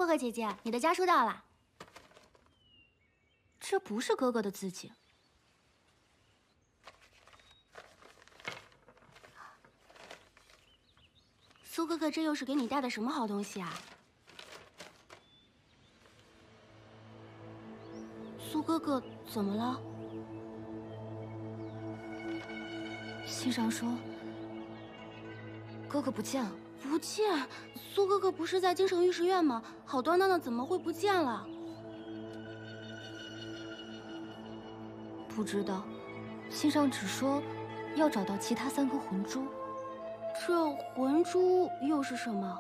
薄荷姐姐，你的家书到了。这不是哥哥的字迹。苏哥哥，这又是给你带的什么好东西啊？苏哥哥，怎么了？信上说，哥哥不见了。不见？苏哥哥不是在京城御史院吗？好端端的怎么会不见了？不知道，信上只说要找到其他3颗魂珠。这魂珠又是什么？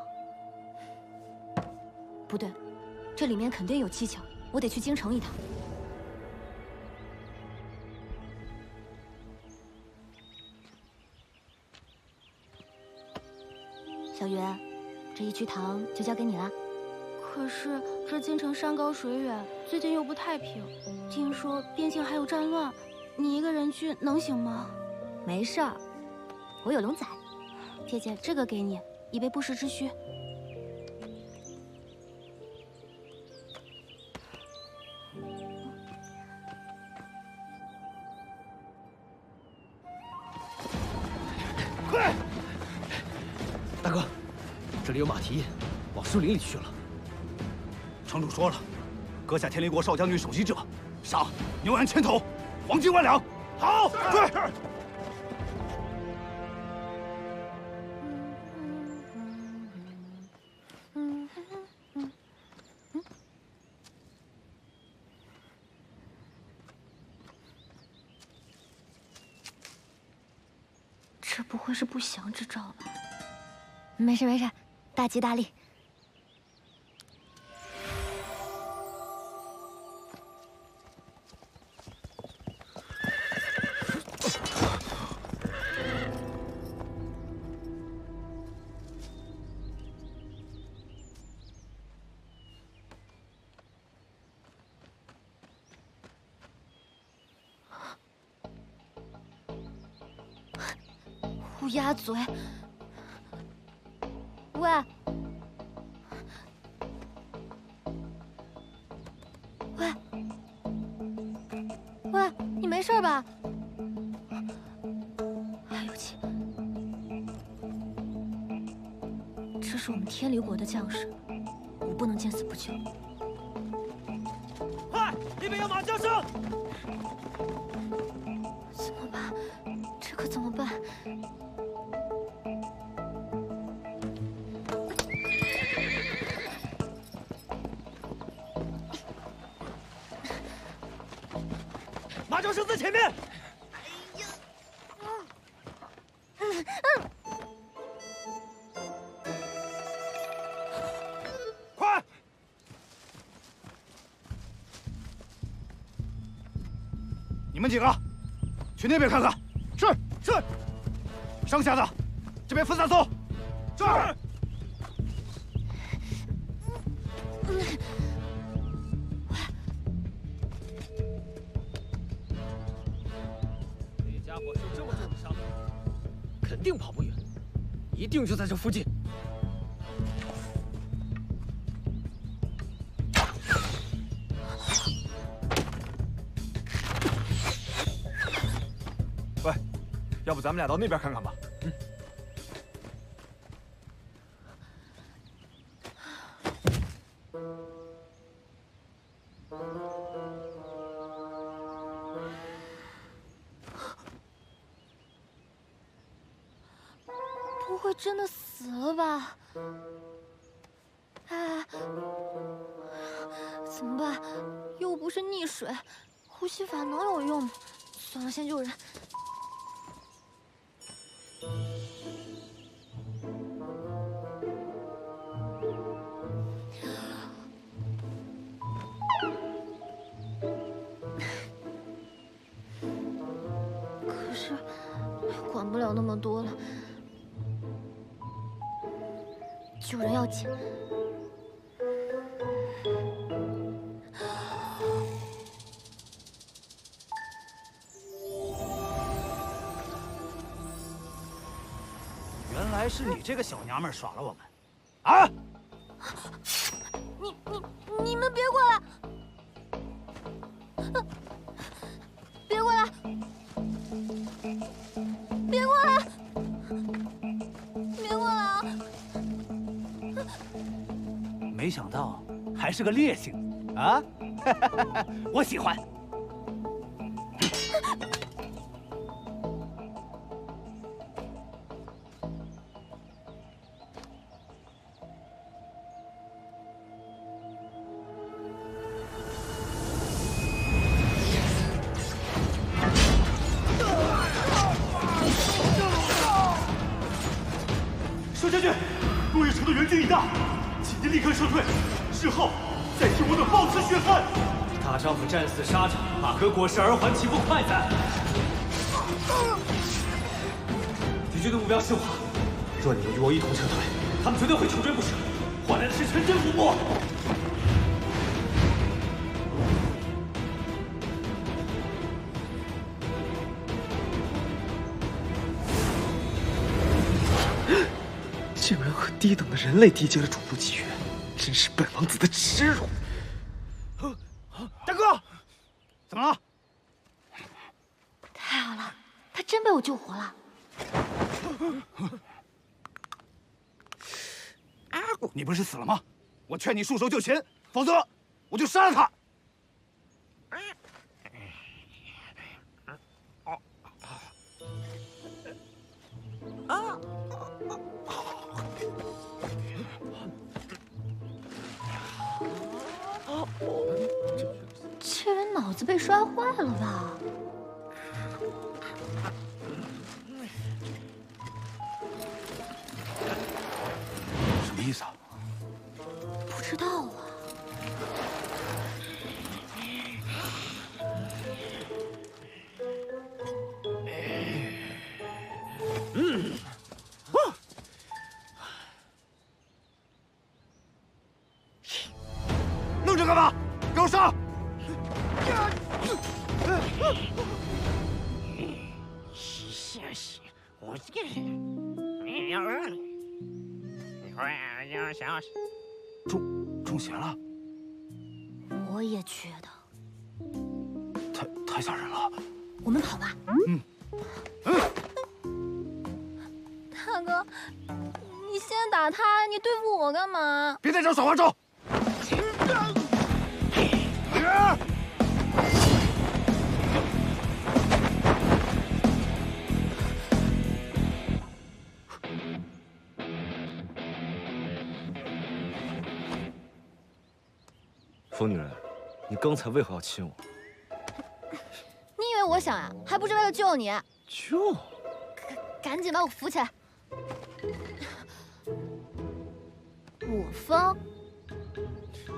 不对，这里面肯定有蹊跷，我得去京城一趟。小云，这一曲堂就交给你了。可是这京城山高水远，最近又不太平，听说边境还有战乱，你一个人去能行吗？没事儿，我有龙仔。姐姐，这个给你，以备不时之需。快！大哥，这里有马蹄，往树林里去了。城主说了，阁下天离国少将军首级者，赏牛羊1000头，黄金1万两。好，对。这不会是不祥之兆吧？没事没事，大吉大利。乌鸦嘴！喂，喂，喂，你没事吧？还有气！这是我们天离国的将士，我不能见死不救。快，那边有马叫声！怎么办？这可怎么办？马叫声在前面！快！你们几个去那边看看。是是。剩下的这边分散搜。是。这家伙受这么重的伤，肯定跑不远，一定就在这附近。喂，要不咱们俩到那边看看吧？嗯。不会真的死了吧？哎，怎么办？又不是溺水，呼吸法能有用吗？算了，先救人。可是，管不了那么多了。救人要紧。原来是你这个小娘们耍了我们，啊！你们别过来！别过来！别过来！别过来啊！没想到还是个烈性啊！我喜欢。佘将军，落叶城的援军已到，请您立刻撤退，事后再替我等报此血汗。大丈夫战死沙场，马革裹尸而还，岂不快哉？敌军的目标是我，若你们与我一同撤退，他们绝对会穷追不舍，换来的是全军覆没。竟然和低等的人类缔结了主仆契约，真是本王子的耻辱！大哥，怎么了？太好了，他真被我救活了。你不是死了吗？我劝你束手就擒，否则我就杀了他。这人脑子被摔坏了吧？什么意思啊？不知道啊。愣着干嘛？给我上！中邪了，我也觉得。太吓人了。我们跑吧。大哥，你先打他，你对付我干嘛？别再找耍花招！疯女人，你刚才为何要亲我？你以为我想呀？还不是为了救你？救？赶紧把我扶起来！我疯？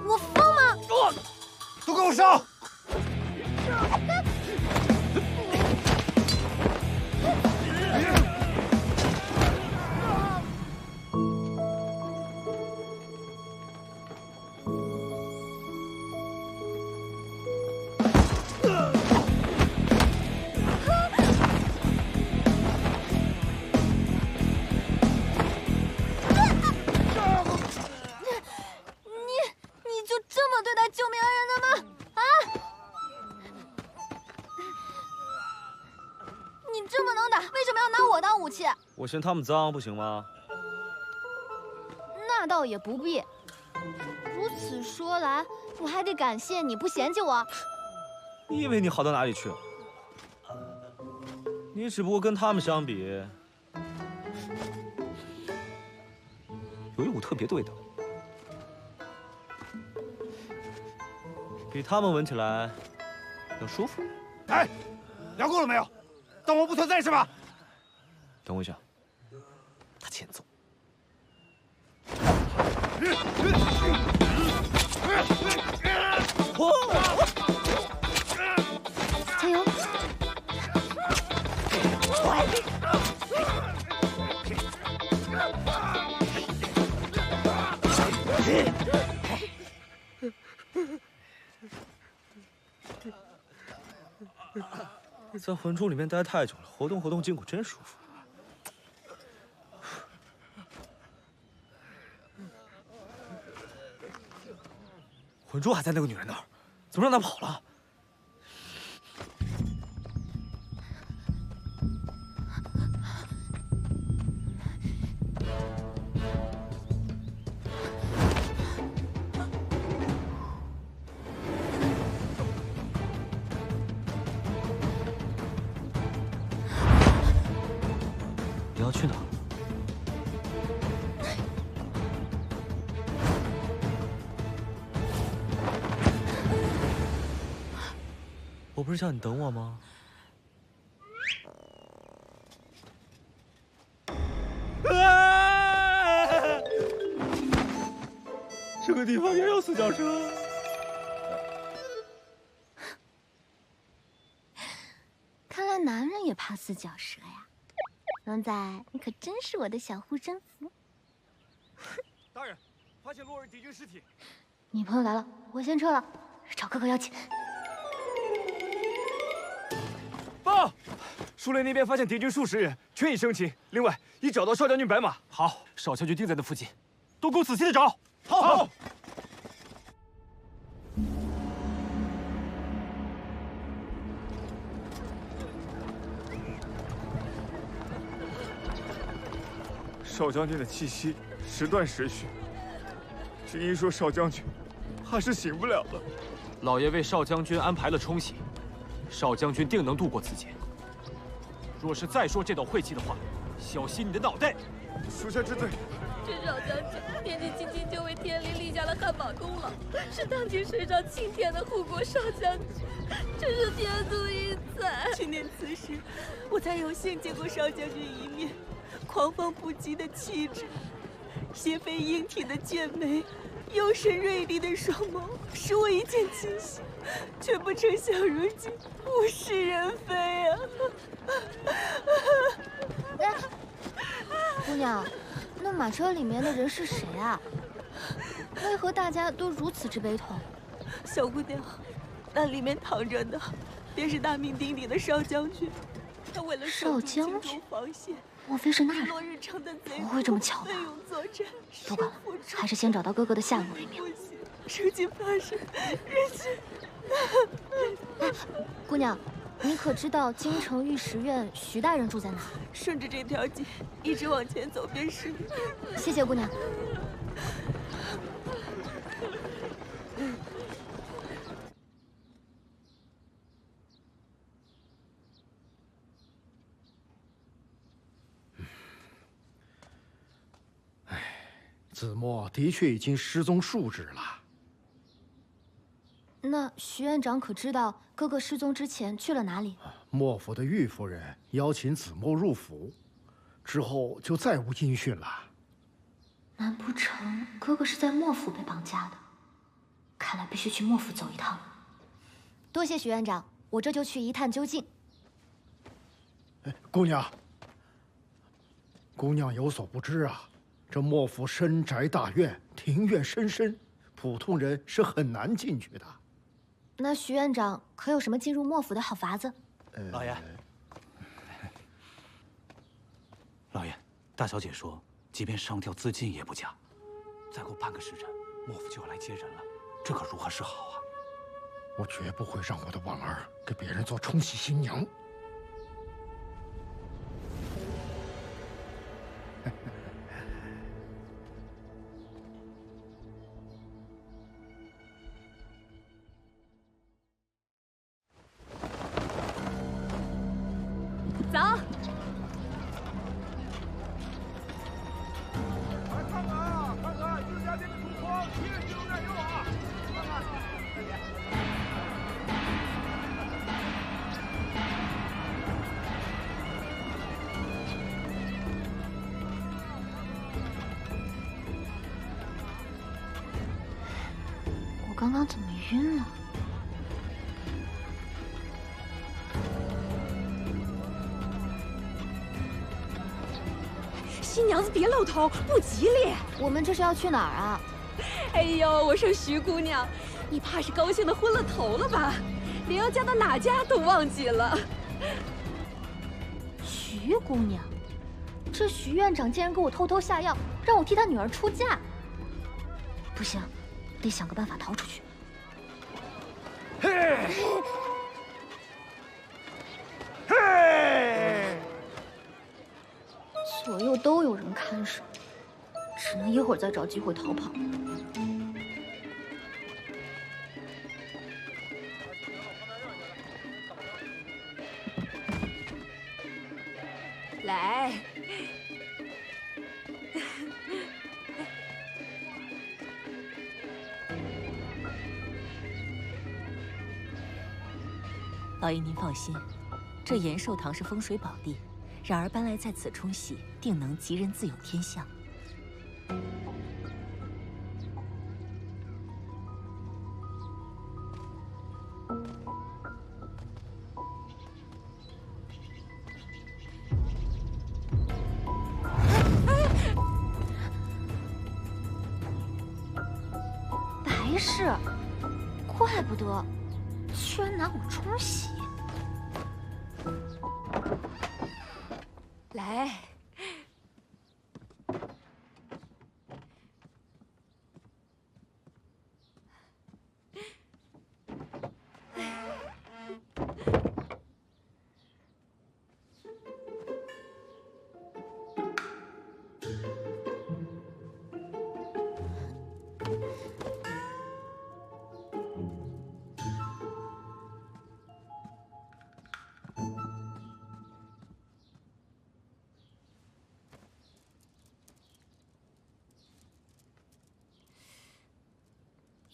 我疯吗？都给我上！你就这么对待救命恩人的吗？啊！你这么能打，为什么要拿我当武器？我嫌他们脏，不行吗？那倒也不必。如此说来，我还得感谢你不嫌弃我。你以为你好到哪里去？你只不过跟他们相比，有一股特别对等，比他们闻起来要舒服。哎，聊够了没有？当我不存在是吧？等我一下，他欠揍。加油！在魂珠里面待太久了，活动活动筋骨真舒服。魂珠还在那个女人那儿，怎么让她跑了？你要去哪？我不是叫你等我吗？这个地方也有四脚蛇。看来男人也怕四脚蛇呀。龙仔，你可真是我的小护身符。大人，发现落日敌军尸体。女朋友来了，我先撤了，找哥哥要紧。报，树林那边发现敌军数十人，全已生擒。另外，已找到少将军白马。好，少将军定在那附近，都给我仔细的找。好。少将军的气息时断时续，军医说少将军怕是醒不了了。老爷为少将军安排了冲洗，少将军定能度过此劫。若是再说这等晦气的话，小心你的脑袋！属下知罪。这少将军年纪轻轻就为天灵立下了汗马功劳，是当今水上青天的护国少将军，真是天妒异才。去年此时，我才有幸见过少将军一面。狂放不羁的气质，斜飞英挺的剑眉，幽深锐利的双眸，使我一见倾心，却不成想如今物是人非啊！姑娘，那马车里面的人是谁啊？为何大家都如此之悲痛？小姑娘，那里面躺着的，便是大名鼎鼎的少将军。他为了守住京中防线。莫非是那人？不会这么巧吧？不管了，还是先找到哥哥的下落为妙。如今发生日期。姑娘，你可知道京城御史院徐大人住在哪？顺着这条街一直往前走便是。谢谢姑娘。子墨的确已经失踪数日了。那徐院长可知道哥哥失踪之前去了哪里？莫府的玉夫人邀请子墨入府，之后就再无音讯了。难不成哥哥是在莫府被绑架的？看来必须去莫府走一趟。多谢徐院长，我这就去一探究竟。姑娘，姑娘有所不知啊。这莫府深宅大院，庭院深深，普通人是很难进去的。那徐院长可有什么进入莫府的好法子？老爷，老爷，大小姐说，即便上吊自尽也不假。再过半个时辰，莫府就要来接人了，这可如何是好啊？我绝不会让我的婉儿给别人做冲喜新娘。走。来看看啊，看看这家店的橱窗，贴心又耐用啊！看看，快点。我刚刚怎么晕了？新娘子别露头，不吉利。我们这是要去哪儿啊？哎呦，我说徐姑娘，你怕是高兴的昏了头了吧？连要嫁到哪家都忘记了。徐姑娘，这徐院长竟然给我偷偷下药，让我替他女儿出嫁。不行，得想个办法逃出去。左右都有人看守，只能一会儿再找机会逃跑。来，老爷您放心，这延寿堂是风水宝地，然而搬来在此冲洗，定能吉人自有天相。白事，怪不得，居然拿我冲洗。来，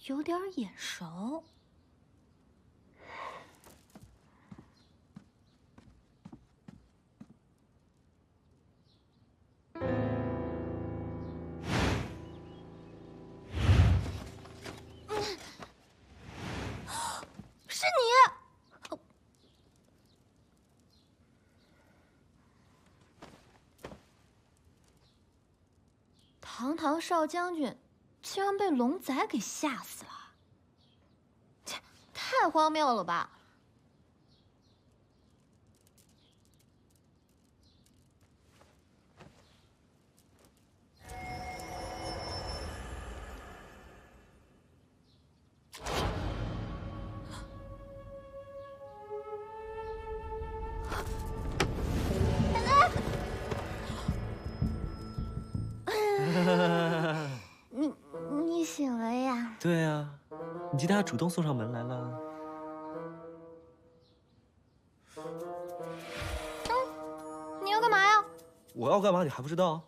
有点眼熟。是你！堂堂少将军，竟然被龙仔给吓死了！切，太荒谬了吧！你醒了呀？对啊，你记得他主动送上门来了。你要干嘛呀？我要干嘛你还不知道？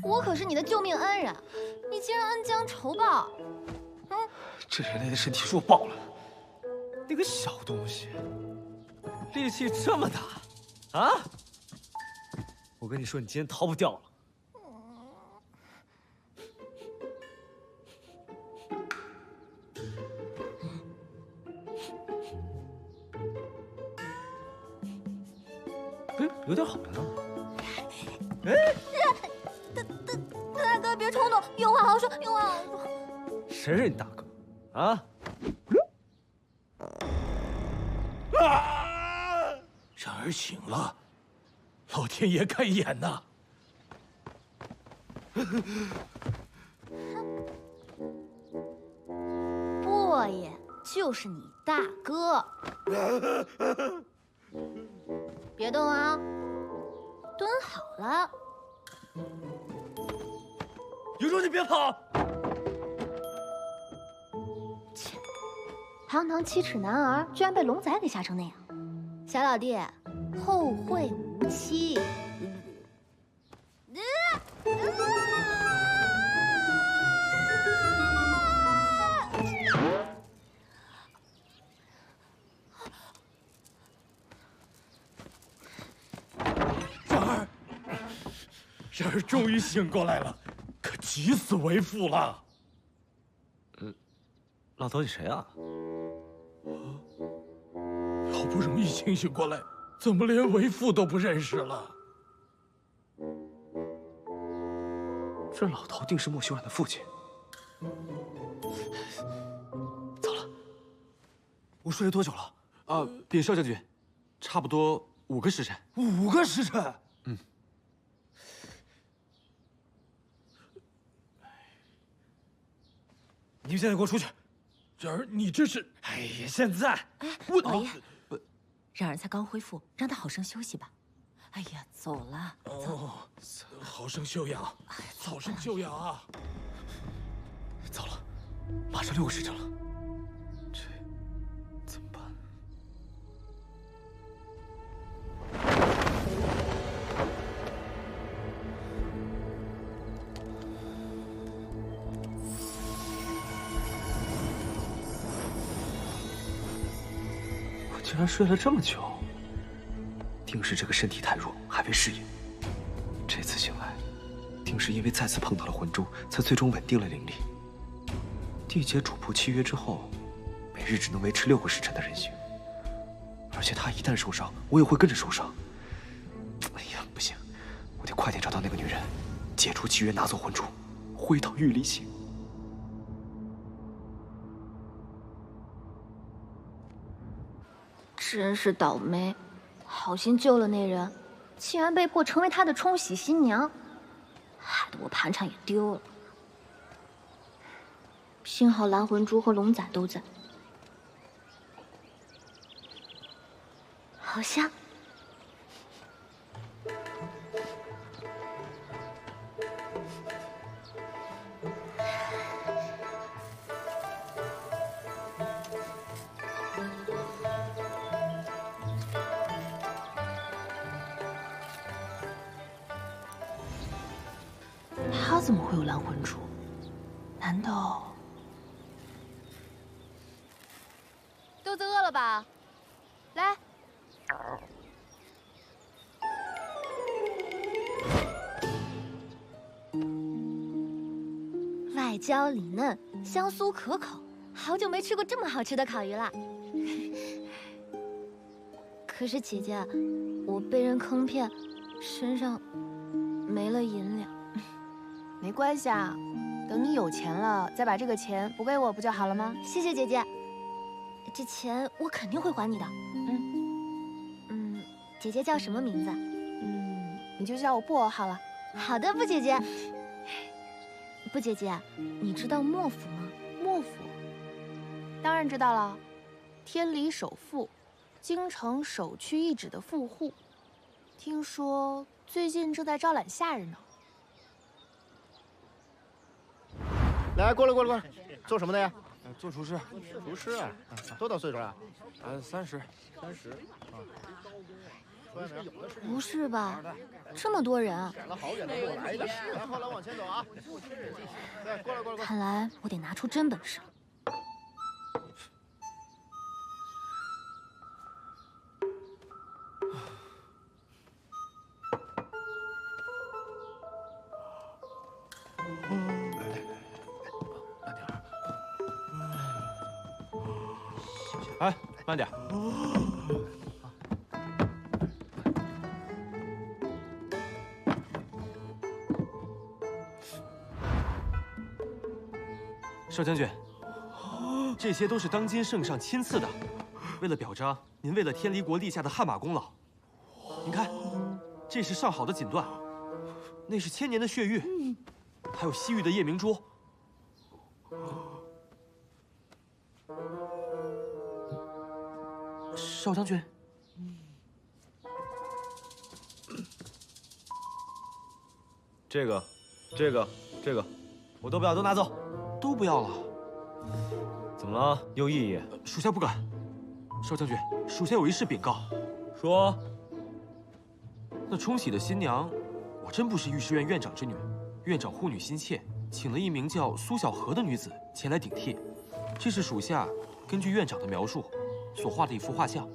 我可是你的救命恩人，你竟然恩将仇报！这人类的身体弱爆了，那个小东西，力气这么大，啊！我跟你说，你今天逃不掉了。哎，有点好了。哎，大哥，别冲动，有话好说，有话好说。谁是你大哥？啊！然儿醒了，老天爷开眼呐！波爷就是你大哥，别动啊，蹲好了。有种你别跑！切，堂堂7尺男儿，居然被龙仔给吓成那样。小老弟，后会无期。然儿终于醒过来了，可急死为父了。老头，你谁啊？好不容易清醒过来，怎么连为父都不认识了？这老头定是莫修染的父亲。走了。我睡了多久了？禀少将军，差不多5个时辰。5个时辰。你们现在给我出去！然而你这是……哎呀，现在，哎，我老爷，冉儿才刚恢复，让他好生休息吧。哎呀，走了。哦，好生休养，好生休养啊！糟了，马上6个时辰了，这怎么办？我居然睡了这么久，定是这个身体太弱，还未适应。这次醒来，定是因为再次碰到了魂珠，才最终稳定了灵力。缔结主仆契约之后，每日只能维持6个时辰的人形，而且他一旦受伤，我也会跟着受伤。哎呀，不行，我得快点找到那个女人，解除契约，拿走魂珠，回到玉离境。真是倒霉，好心救了那人，竟然被迫成为他的冲喜新娘，害得我盘缠也丢了。幸好蓝魂珠和龙仔都在，好香。他怎么会有蓝魂珠？难道……肚子饿了吧？来，外焦里嫩，香酥可口，好久没吃过这么好吃的烤鱼了。可是姐姐，我被人坑骗，身上没了银两。没关系啊，等你有钱了，再把这个钱补给我不就好了吗？谢谢姐姐，这钱我肯定会还你的。姐姐叫什么名字？你就叫我布偶好了。好的，布姐姐。布姐姐，你知道莫府吗？莫府，当然知道了，天理首富，京城首屈一指的富户，听说最近正在招揽下人呢。来，过来，做什么的呀？做厨师。厨师啊，多大岁数啊？30。啊。不是吧？这么多人啊！赶了好远的路来的。来，后来往前走啊。对，过来。看来我得拿出真本事了。哎，慢点。少将军，这些都是当今圣上亲赐的，为了表彰您为了天离国立下的汗马功劳。您看，这是上好的锦缎，那是千年的血玉，还有西域的夜明珠。少将军，这个，我都不要，都拿走。都不要了。怎么了？有异议？属下不敢。少将军，属下有一事禀告。说。那冲喜的新娘，我真不是御史院院长之女。院长护女心切，请了一名叫苏小荷的女子前来顶替。这是属下根据院长的描述所画的一幅画像。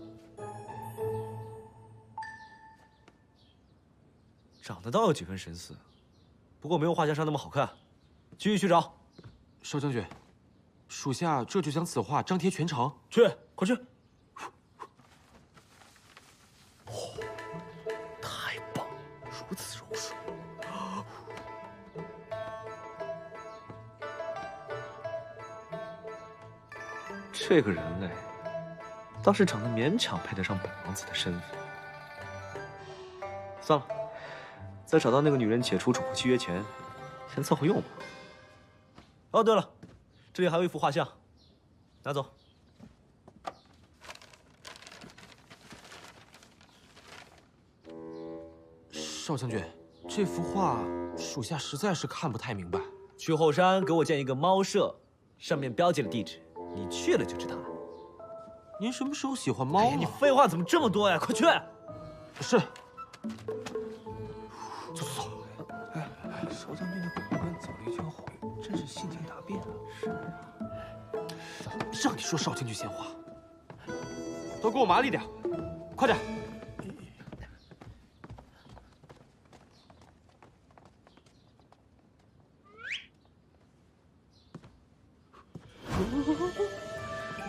长得倒有几分神似，不过没有画像上那么好看。继续去找。少将军，属下这就将此画张贴全城。去，快去！太棒，如此柔顺。这个人类倒是长得勉强配得上本王子的身份。算了，在找到那个女人解除主仆契约前，先凑合用吧。哦，对了，这里还有一幅画像，拿走。少将军，这幅画属下实在是看不太明白。去后山给我建一个猫舍，上面标记了地址，你去了就知道了。您什么时候喜欢猫了？你废话怎么这么多呀？快去！是。走。少将军的鬼官早离江湖，真是性情大变啊！是啊。让你说少将军闲话。都给我麻利点，快点！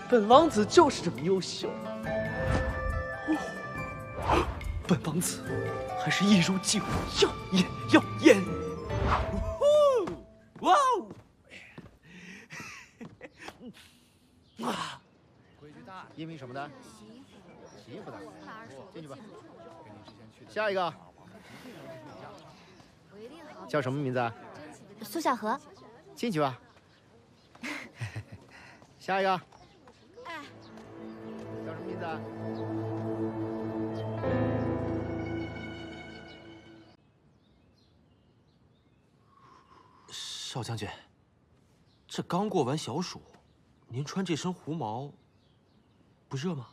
本王子就是这么优秀。本王子还是一如既往耀眼。哇哦！规矩大，一名什么的？洗衣服的。进去吧。下一个。叫什么名字啊？苏小荷。进去吧。下一个。叫什么名字啊？少将军，这刚过完小暑，您穿这身狐毛，不热吗？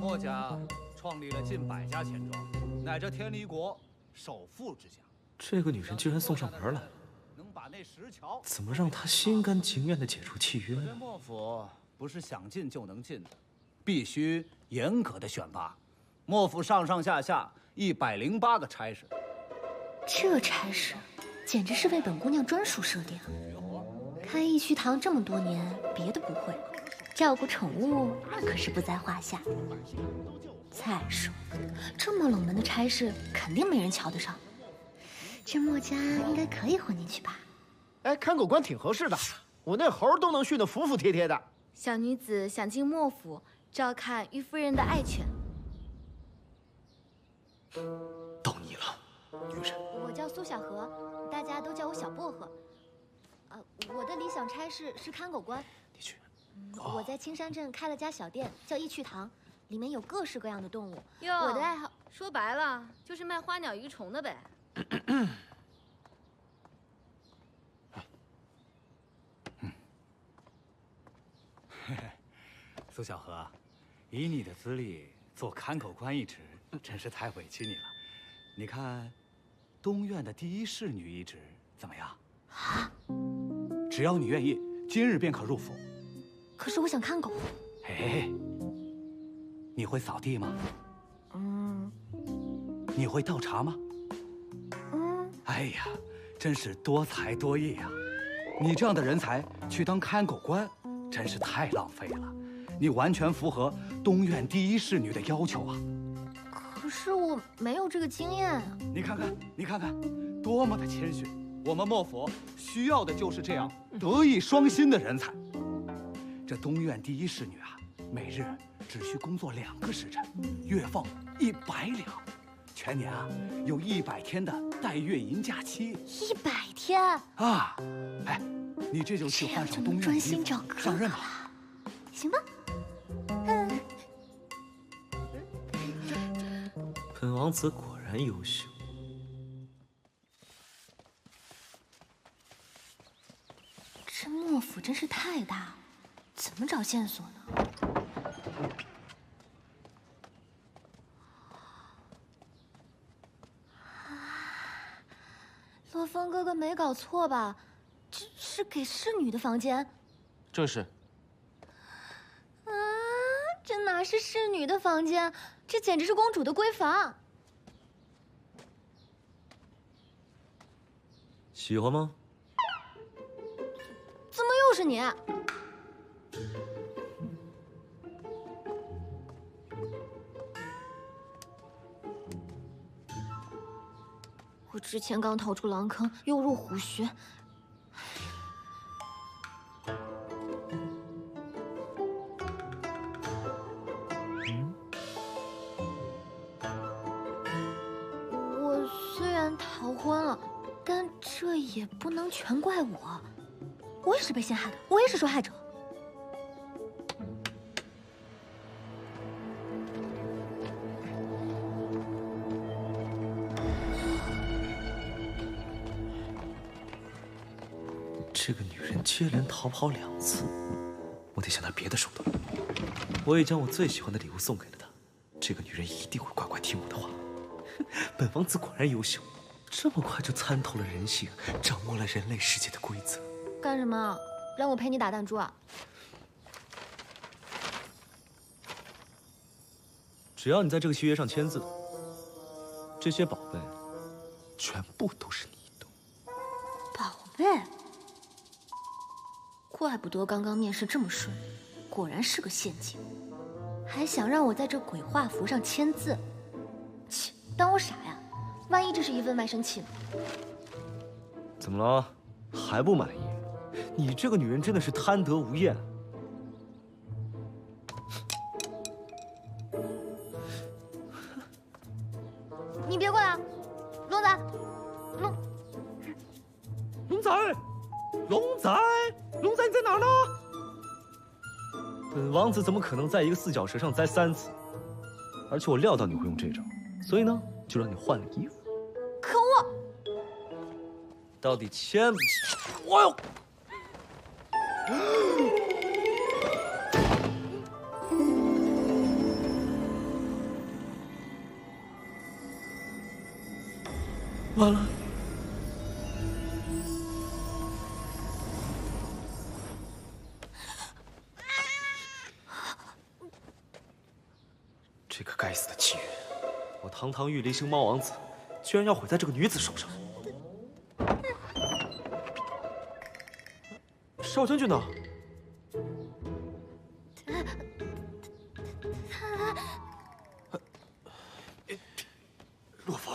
墨家创立了近100家钱庄，乃这天离国首富之家。这个女人居然送上门来了，怎么让她心甘情愿地解除契约呢？莫府不是想进就能进的，必须严格的选拔。莫府上上下下108个差事，这差事简直是为本姑娘专属设定。开义虚堂这么多年，别的不会，照顾宠物那可是不在话下。再说，这么冷门的差事，肯定没人瞧得上。这墨家应该可以混进去吧？哎，看狗官挺合适的，我那猴都能训得服服帖帖的。小女子想进莫府照看玉夫人的爱犬。到你了，女人。我叫苏小荷，大家都叫我小薄荷。我的理想差事是看狗官。你去。我在青山镇开了家小店，叫义趣堂，里面有各式各样的动物。哟，我的爱好说白了就是卖花鸟鱼虫的呗。苏小荷，以你的资历做看口官一职，真是太委屈你了。你看，东院的第一侍女一职怎么样？啊！只要你愿意，今日便可入府。可是我想看狗。哎，你会扫地吗？你会倒茶吗？哎呀，真是多才多艺呀！你这样的人才去当看狗官，真是太浪费了。你完全符合东院第一侍女的要求啊！可是我没有这个经验啊。你看看，你看看，多么的谦逊！我们莫府需要的就是这样德艺双馨的人才。这东院第一侍女啊，每日只需工作2个时辰，月俸100两，全年啊有100天的带月银假期。100天啊！哎，你这就去换上东院的衣服上任吧。行吧。本王子果然优秀。这莫府真是太大了，怎么找线索呢？洛风哥哥没搞错吧？这是给侍女的房间。正是。啊，这哪是侍女的房间？这简直是公主的闺房。喜欢吗？怎么又是你？我之前刚逃出狼坑，又入虎穴。这也不能全怪我，我也是被陷害的，我也是受害者。这个女人接连逃跑2次，我得想点别的手段。我也将我最喜欢的礼物送给了她，这个女人一定会乖乖听我的话。本王子果然优秀，这么快就参透了人性，掌握了人类世界的规则。干什么？让我陪你打弹珠啊？只要你在这个契约上签字，这些宝贝全部都是你的。宝贝。怪不得刚刚面试这么顺利，果然是个陷阱，还想让我在这鬼画符上签字。切，当我傻呀？万一这是一份卖身契呢？怎么了？还不满意？你这个女人真的是贪得无厌。你别过来，龙仔，龙仔，龙仔，龙仔，你在哪儿呢？本王子怎么可能在一个四脚蛇上栽3次？而且我料到你会用这招，所以呢，就让你换了衣服。可恶！到底签不签？哎呦！完了！这个该死的契约，我堂堂玉离星猫王子，居然要毁在这个女子手上。少将军呢？洛夫，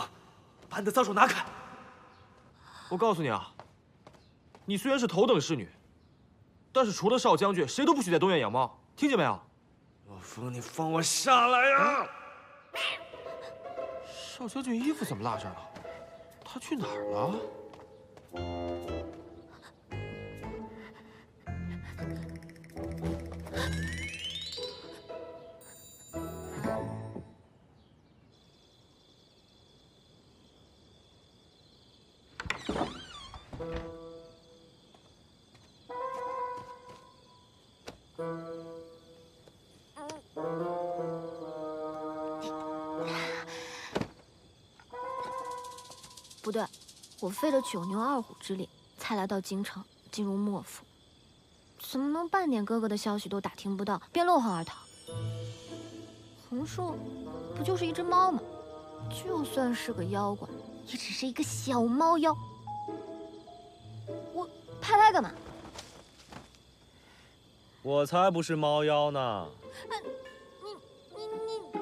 把你的脏手拿开！我告诉你啊，你虽然是头等侍女，但是除了少将军，谁都不许在东院养猫，听见没有？洛夫，你放我下来呀！少将军衣服怎么落这儿了？他去哪儿了？不对，我费了9牛2虎之力才来到京城，进入莫府，怎么能半点哥哥的消息都打听不到，便落荒而逃？红树不就是一只猫吗？就算是个妖怪，也只是一个小猫妖。我拍拍干嘛？我才不是猫妖呢！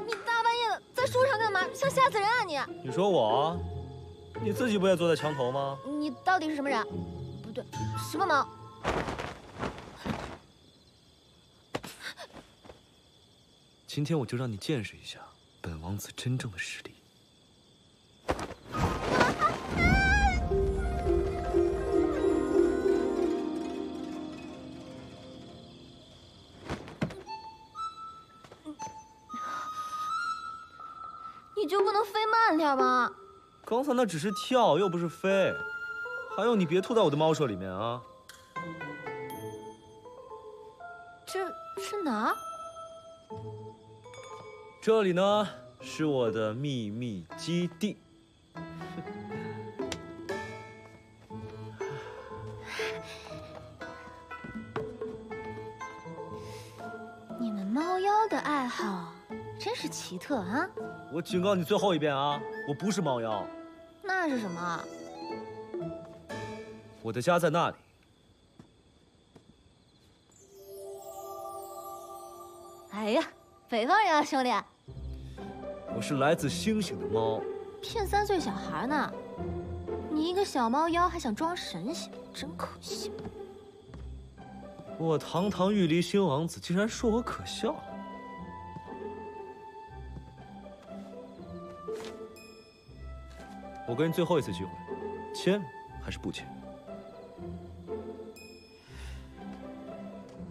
你大半夜的在树上干嘛？想吓死人啊你！你说我？你自己不也坐在墙头吗？你到底是什么人？不对，什么猫？今天我就让你见识一下本王子真正的实力。你就不能飞慢点吗？刚才那只是跳，又不是飞。还有，你别吐在我的猫舍里面啊！这是哪儿？这里呢，是我的秘密基地。你们猫妖的爱好真是奇特啊！我警告你最后一遍啊，我不是猫妖。那是什么？我的家在那里。哎呀，北方人啊，兄弟！我是来自星星的猫。骗3岁小孩呢？你一个小猫妖还想装神仙，真可笑！我堂堂玉离星王子，竟然说我可笑。我给你最后一次机会，签还是不签？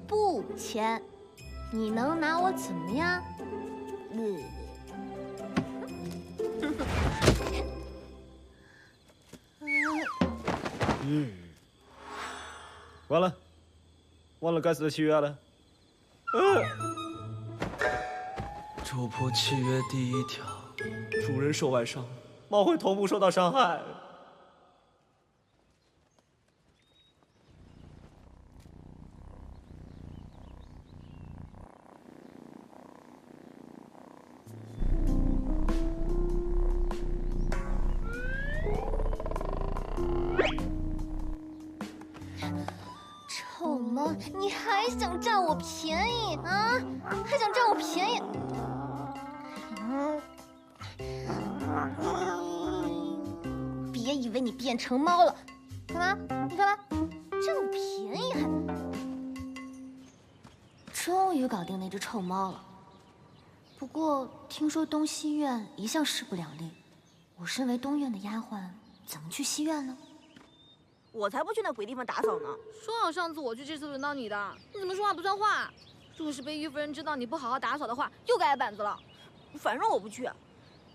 不签，你能拿我怎么样？完了，忘了该死的契约了。戳破契约第1条，主人受外伤，猫会头部受到伤害。臭猫，你还想占我便宜啊？还想占我便宜？别以为你变成猫了，干嘛？你干嘛？占我便宜还？终于搞定那只臭猫了。不过听说东西院一向势不两立，我身为东院的丫鬟，怎么去西院呢？我才不去那鬼地方打扫呢！说好上次我去，这次轮到你的，你怎么说话不算话？若是被玉夫人知道你不好好打扫的话，又该挨板子了。反正我不去。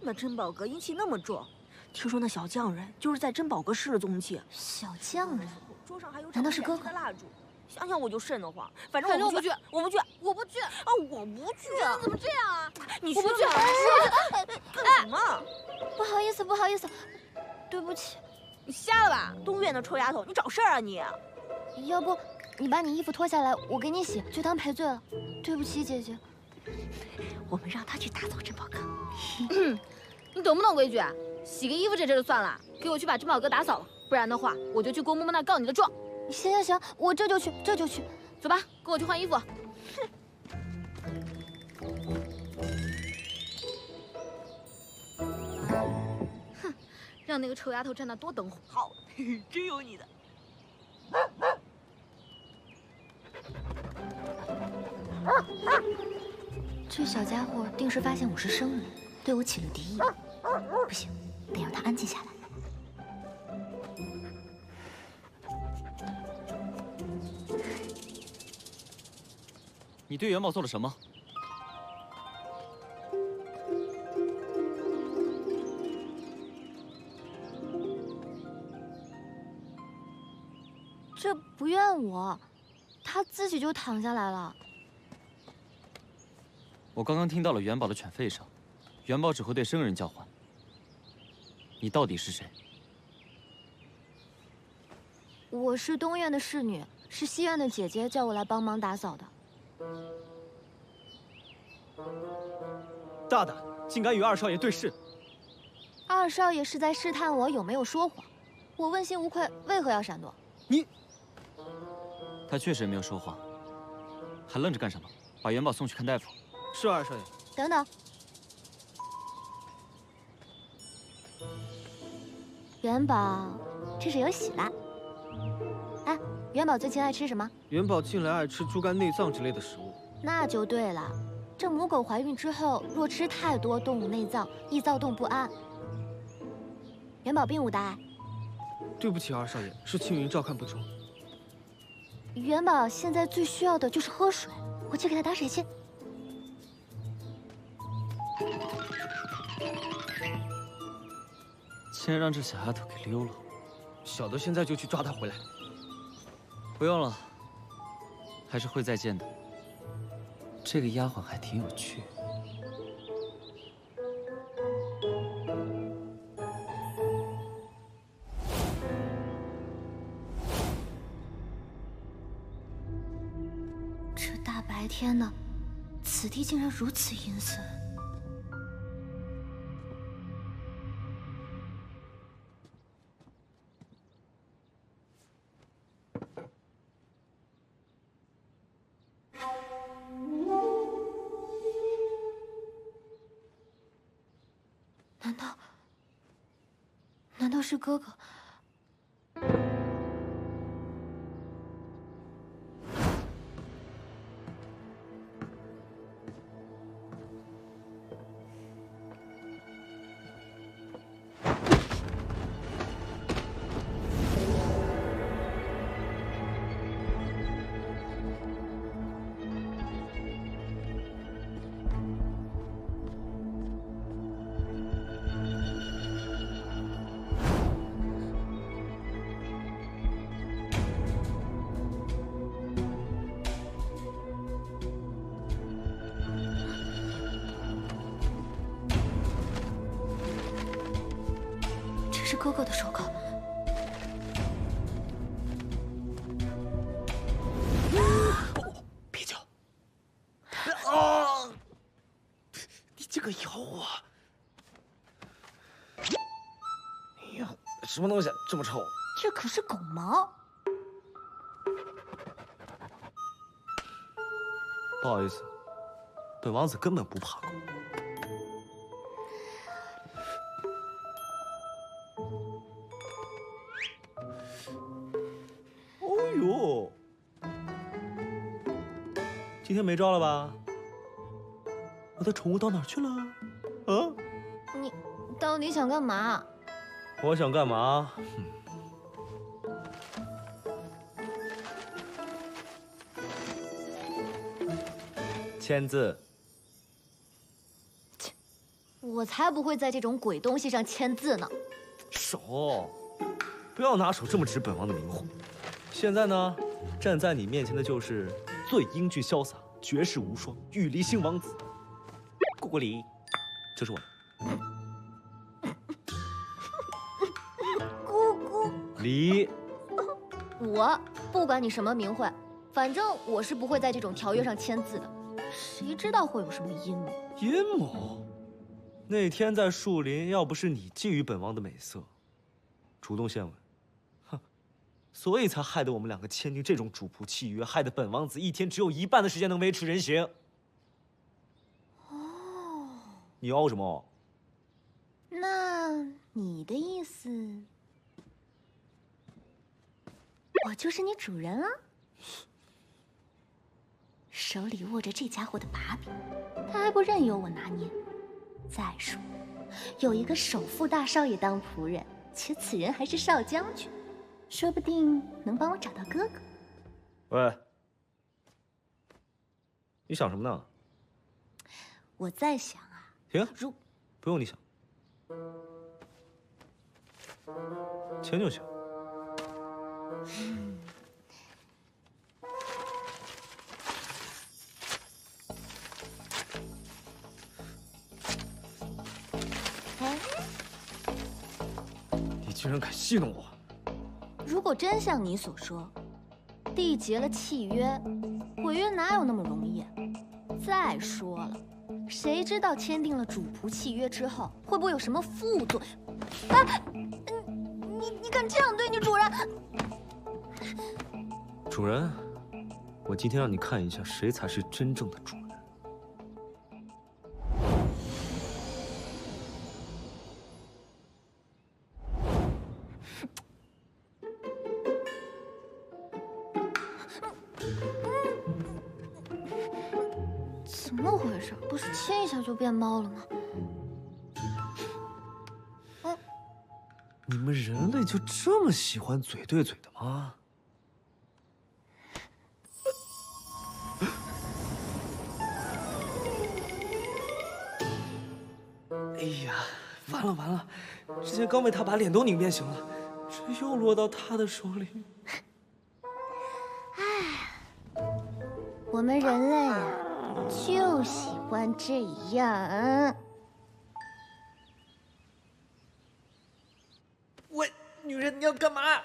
那珍宝阁阴气那么重，听说那小匠人就是在珍宝阁施了踪气。小匠人？桌上还有难道是哥哥的蜡烛？想想我就瘆得慌。反正我不去，我不去，我不去啊！我不去！你怎么这样啊？你我不去！干什么？不好意思，不好意思，对不起。你瞎了吧？东院的臭丫头，你找事儿啊你！要不你把你衣服脱下来，我给你洗，就当赔罪了。对不起，姐姐。我们让她去打扫珍宝阁。你懂不懂规矩啊？洗个衣服这事就算了，给我去把珍宝阁打扫了，不然的话我就去郭嬷嬷那告你的状。行行行，我这就去，这就去。走吧，跟我去换衣服。哼，让那个臭丫头站那多等会儿。好，真有你的。这小家伙定是发现我是生人，对我起了敌意。不行，得让他安静下来。你对元宝做了什么？这不怨我，他自己就躺下来了。我刚刚听到了元宝的犬吠声，元宝只会对生人叫唤。你到底是谁？我是东院的侍女，是西院的姐姐叫我来帮忙打扫的。大胆，竟敢与二少爷对视！二少爷是在试探我有没有说谎。我问心无愧，为何要闪躲？你……他确实没有说谎，还愣着干什么？把元宝送去看大夫。是二少爷。等等，元宝，这是有喜啦。哎，元宝最近爱吃什么？元宝近来爱吃猪肝、内脏之类的食物。那就对了。这母狗怀孕之后，若吃太多动物内脏，易躁动不安。元宝并无大碍。对不起，二少爷，是青云照看不周。元宝现在最需要的就是喝水，我去给他打水去。竟然让这小丫头给溜了。小的现在就去抓她回来。不用了，还是会再见的。这个丫鬟还挺有趣。这大白天的，此地竟然如此阴森。难道是哥哥？哥哥的手铐。别叫！啊！你这个咬我！哎呀，什么东西这么臭？这可是狗毛。不好意思，本王子根本不怕狗。哦呦，今天没招了吧？我的宠物到哪儿去了？啊？你到底想干嘛？我想干嘛？签字。切，我才不会在这种鬼东西上签字呢。手，不要拿手这么指本王的名讳。现在呢，站在你面前的就是最英俊潇洒、绝世无双、玉离星王子。过过礼，这是我的。姑姑，礼。我不管你什么名讳，反正我是不会在这种条约上签字的。谁知道会有什么阴谋？阴谋？那天在树林，要不是你觊觎本王的美色，主动献吻，哼，所以才害得我们两个签订这种主仆契约，害得本王子一天只有一半的时间能维持人形。哦，你凹什么？那你的意思，我就是你主人了？手里握着这家伙的把柄，他还不任由我拿捏。再说，有一个首富大少爷当仆人，且此人还是少将军，说不定能帮我找到哥哥。喂，你想什么呢？我在想啊，停，不用你想，签就行。你居然敢戏弄我！如果真像你所说，缔结了契约，毁约哪有那么容易？再说了，谁知道签订了主仆契约之后会不会有什么副作用？啊！你敢这样对你主人？主人，我今天让你看一下谁才是真正的主人。怎么回事？不是亲一下就变猫了吗？你们人类就这么喜欢嘴对嘴的吗？哎呀，完了完了！之前刚被他把脸都拧变形了，这又落到他的手里。我们人类啊，就喜欢这样。喂，女人，你要干嘛？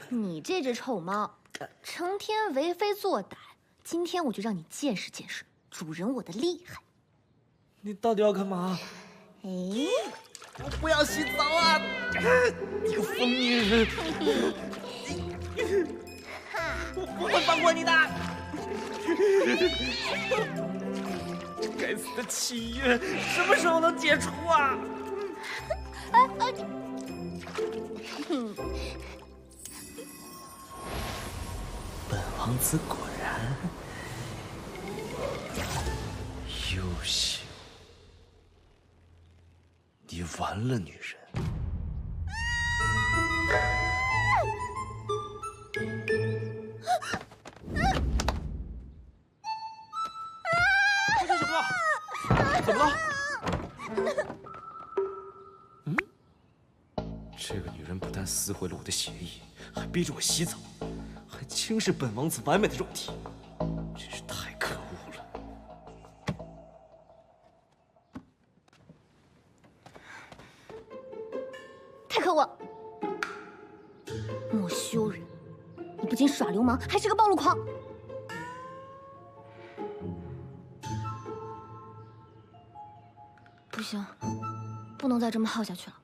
你这只臭猫，成天为非作歹，今天我就让你见识见识主人我的厉害。你到底要干嘛？哎，我不要洗澡啊！你个疯女人！我不会放过你的！这该死的契约什么时候能解除啊？本王子果然优秀。你完了，女人！发生什么了？怎么了？嗯，这个女人不但撕毁了我的协议，还逼着我洗澡，还轻视本王子完美的肉体，真是太可恶了。耍流氓，还是个暴露狂。不行，不能再这么耗下去了。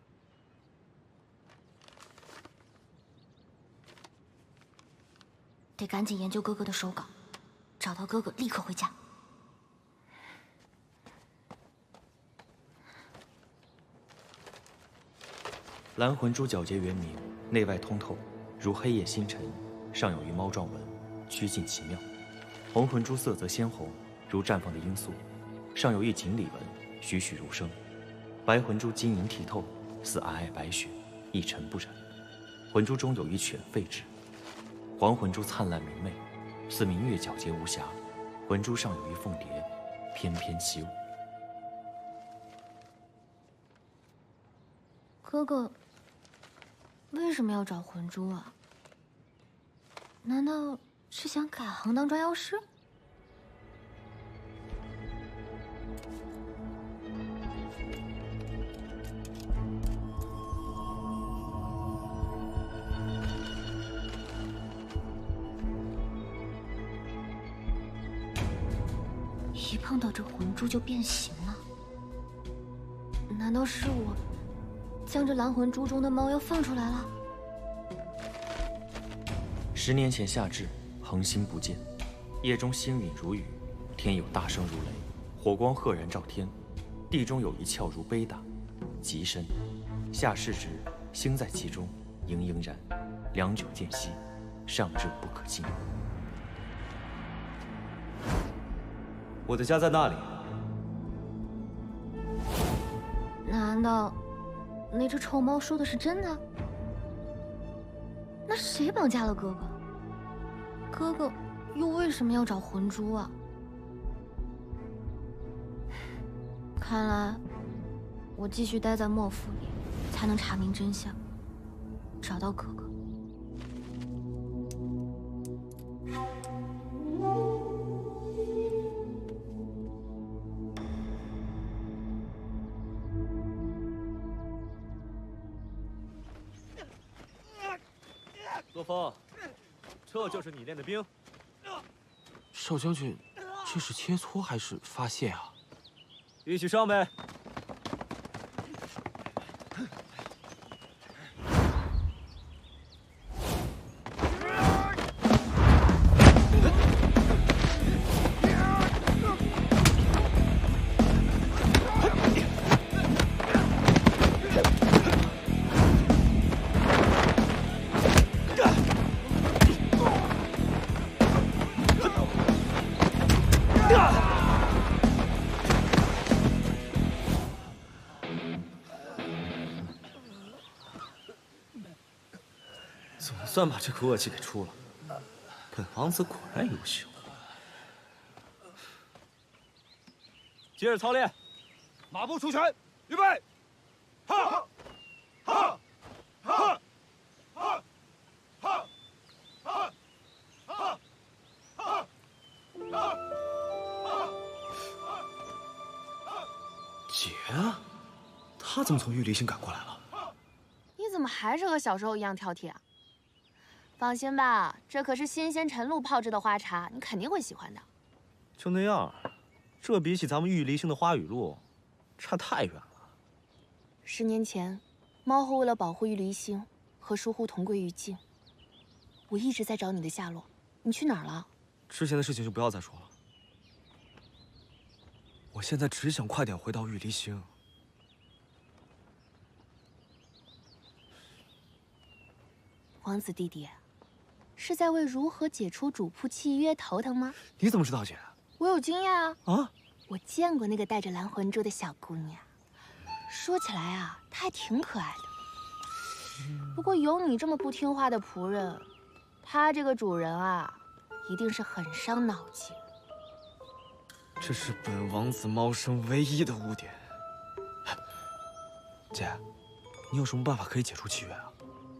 得赶紧研究哥哥的手稿，找到哥哥立刻回家。蓝魂珠皎洁圆明，内外通透，如黑夜星辰，上有一猫状纹，曲径奇妙。红魂珠色泽鲜红，如绽放的罂粟，上有一锦鲤纹，栩栩如生。白魂珠晶莹剔透，似皑皑白雪，一尘不染。魂珠中有一犬吠之。黄魂珠灿烂明媚，似明月皎洁无瑕。魂珠上有一凤蝶，翩翩起舞。哥哥为什么要找魂珠啊？难道是想改行当抓妖师？一碰到这魂珠就变形了，难道是我将这蓝魂珠中的猫要放出来了10年前夏至，恒星不见，夜中星陨如雨，天有大声如雷，火光赫然照天，地中有一窍如杯大，极深。夏视之，星在其中，盈盈然，良久渐息，上热不可禁。我的家在那里。难道那只臭猫说的是真的？那谁绑架了哥哥？哥哥又为什么要找魂珠啊？看来我继续待在莫府里，才能查明真相，找到哥哥。洛风，这就是你练的兵。少将军，这是切磋还是发泄啊？一起上呗。总算把这个恶气给出了。本王子果然优秀。接着操练，马步出拳，预备，哈，哈，哈，哈，哈，哈，哈，哈，姐，她怎么从玉离星赶过来了？你怎么还是和小时候一样挑剔啊？放心吧，这可是新鲜晨露泡制的花茶，你肯定会喜欢的。就那样，这比起咱们玉离星的花雨露，差太远了。10年前，猫后为了保护玉离星，和疏忽同归于尽。我一直在找你的下落，你去哪儿了？之前的事情就不要再说了。我现在只想快点回到玉离星。王子弟弟，是在为如何解除主仆契约头疼吗？你怎么知道，姐？我有经验啊！啊，我见过那个带着蓝魂珠的小姑娘，说起来啊，她还挺可爱的。不过有你这么不听话的仆人，她这个主人啊，一定是很伤脑筋。这是本王子猫生唯一的污点。姐，你有什么办法可以解除契约啊？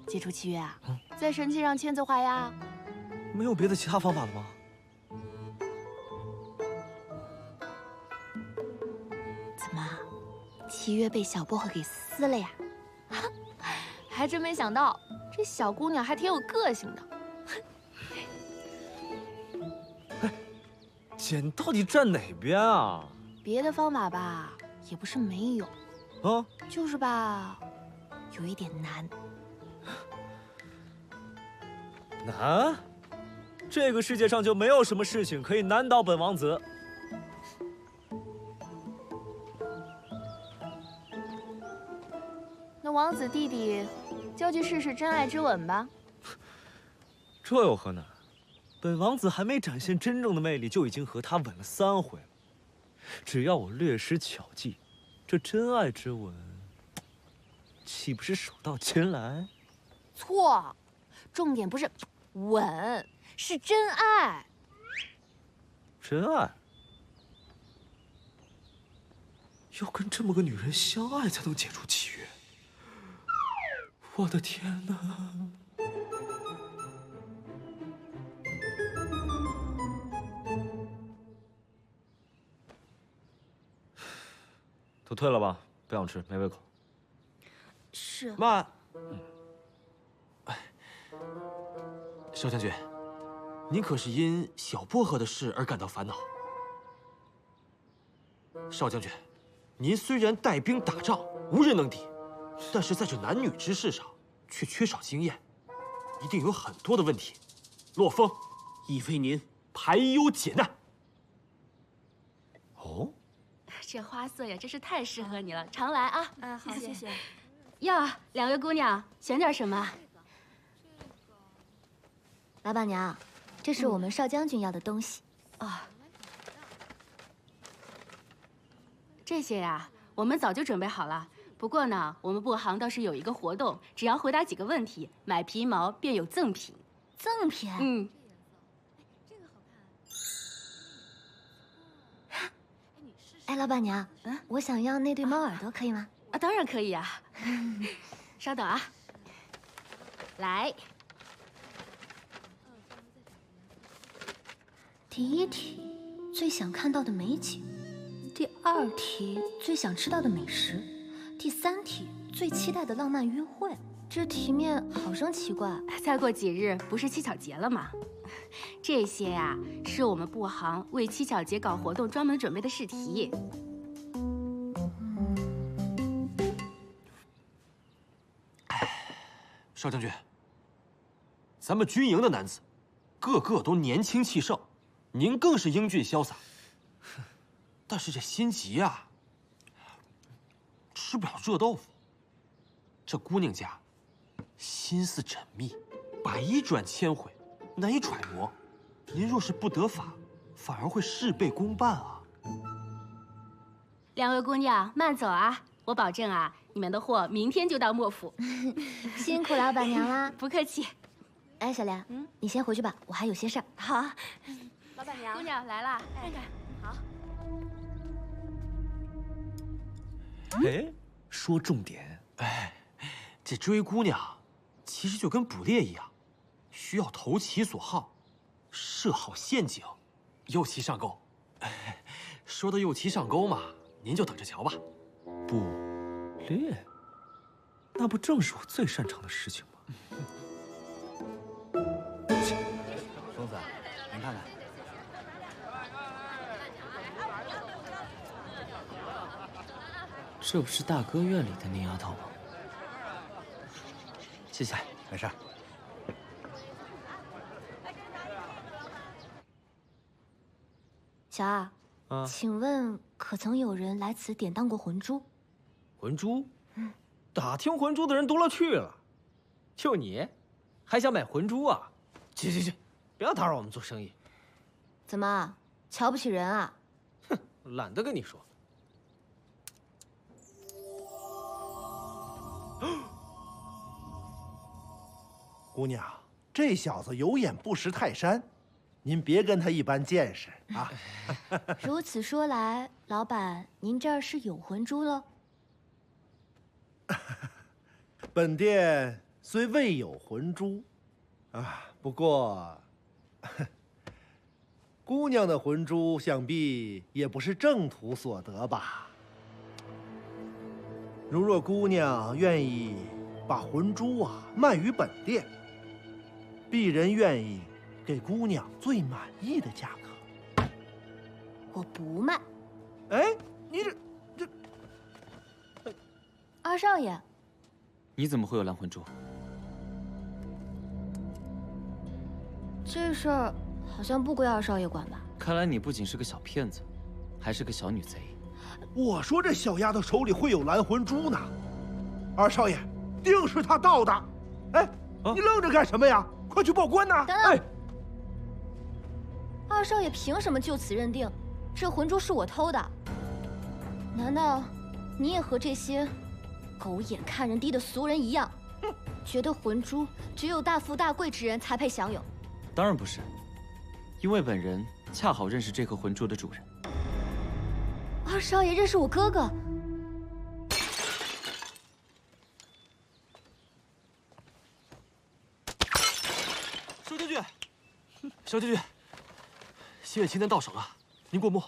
解除契约啊？在神器上签字画押。没有别的其他方法了吗？怎么，契约被小薄荷给撕了呀？还真没想到，这小姑娘还挺有个性的。姐，你到底站哪边啊？别的方法吧，也不是没有，啊，就是吧，有一点难。难？这个世界上就没有什么事情可以难倒本王子。那王子弟弟，就去试试真爱之吻吧。这有何难？本王子还没展现真正的魅力，就已经和他吻了3回了。只要我略施巧计，这真爱之吻，岂不是手到擒来？错，重点不是吻，是真爱。真爱？要跟这么个女人相爱才能解除契约？我的天哪！都退了吧，不想吃，没胃口。是。慢。少将军，您可是因小薄荷的事而感到烦恼？少将军，您虽然带兵打仗无人能敌，但是在这男女之事上却缺少经验，一定有很多的问题。洛风已为您排忧解难。哦。 这花色呀，真是太适合你了，常来啊！好，谢谢。哟，两位姑娘，选点什么？老板娘，这是我们少将军要的东西。这些呀，我们早就准备好了。不过呢，我们布行倒是有一个活动，只要回答几个问题，买皮毛便有赠品。赠品？嗯。 哎，老板娘，我想要那对猫耳朵，可以吗？啊，当然可以呀。稍等啊，来。第1题，最想看到的美景；第2题，最想吃到的美食；第3题，最期待的浪漫约会。这题面好生奇怪。再过几日不是七巧节了吗？ 这些呀，是我们布行为七巧节搞活动专门准备的试题。少将军，咱们军营的男子，个个都年轻气盛，您更是英俊潇洒。但是这心急啊，吃不了热豆腐。这姑娘家心思缜密，百转千回。 难以揣摩，您若是不得法，反而会事倍功半啊！两位姑娘慢走啊，我保证啊，你们的货明天就到莫府。辛苦老板娘啦，不客气。哎，小梁，你先回去吧，我还有些事儿。好，老板娘，姑娘来了，看看。好。哎，说重点。哎，这追姑娘，其实就跟捕猎一样。 需要投其所好，设好陷阱，诱其上钩。说到诱其上钩嘛，您就等着瞧吧。捕猎，那不正是我最擅长的事情吗？公子，您看看，这不是大歌院里的那丫头吗？谢谢，没事。 小二，请问可曾有人来此典当过魂珠？魂珠？打听魂珠的人多了去了，就你，还想买魂珠啊？去，不要打扰我们做生意。怎么，瞧不起人啊？哼，懒得跟你说。姑娘，这小子有眼不识泰山。 您别跟他一般见识啊！如此说来，老板，您这儿是有魂珠喽？本店虽未有魂珠，不过，姑娘的魂珠想必也不是正途所得吧？如若姑娘愿意把魂珠卖于本店，鄙人愿意。 给姑娘最满意的价格。我不卖。哎，你这……二少爷，你怎么会有蓝魂珠？这事儿好像不归二少爷管吧？看来你不仅是个小骗子，还是个小女贼。我说这小丫头手里会有蓝魂珠呢，二少爷，定是她盗的。哎，你愣着干什么呀？快去报官呐！哎，二少爷凭什么就此认定这魂珠是我偷的？难道你也和这些狗眼看人低的俗人一样，觉得魂珠只有大富大贵之人才配享有？当然不是，因为本人恰好认识这颗魂珠的主人。二少爷认识我哥哥？小将军，小将军，心愿清单到手了，您过目。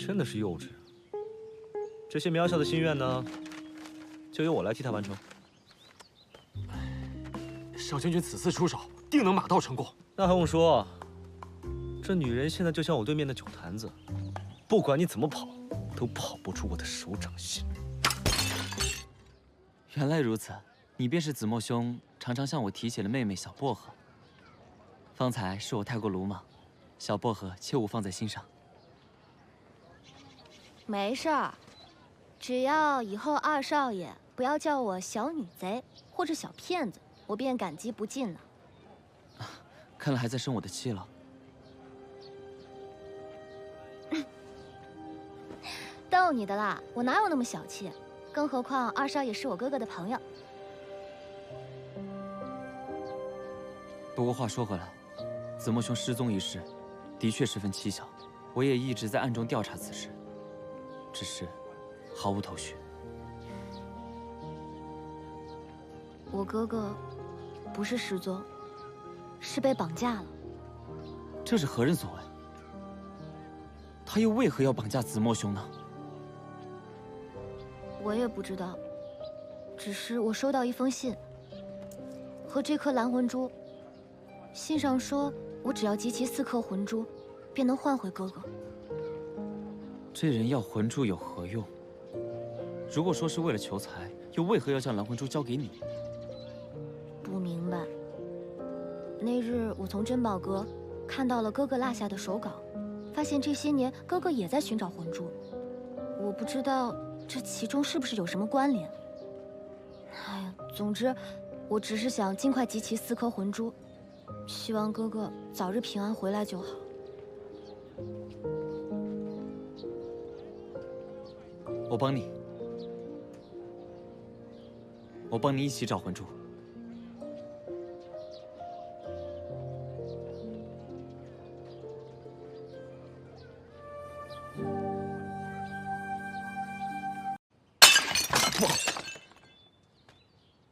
真的是幼稚。这些渺小的心愿呢，就由我来替他完成。少将军此次出手，定能马到成功。那还用说？这女人现在就像我对面的酒坛子，不管你怎么跑，都跑不出我的手掌心。原来如此，你便是子墨兄常常向我提起的妹妹小薄荷。方才是我太过鲁莽，小薄荷切勿放在心上。没事儿，只要以后二少爷不要叫我小女贼或者小骗子，我便感激不尽了。看来还在生我的气了。逗你的啦，我哪有那么小气？更何况二少爷是我哥哥的朋友。不过话说回来，子墨兄失踪一事，的确十分蹊跷。我也一直在暗中调查此事，只是毫无头绪。我哥哥不是失踪，是被绑架了。这是何人所为？他又为何要绑架子墨兄呢？我也不知道，只是我收到一封信，和这颗蓝魂珠。信上说，我只要集齐4颗魂珠，便能换回哥哥。这人要魂珠有何用？如果说是为了求财，又为何要将蓝魂珠交给你？不明白。那日我从珍宝阁看到了哥哥落下的手稿，发现这些年哥哥也在寻找魂珠。我不知道这其中是不是有什么关联。哎呀，总之，我只是想尽快集齐4颗魂珠，希望哥哥早日平安回来就好。我帮你，我帮你一起找魂珠。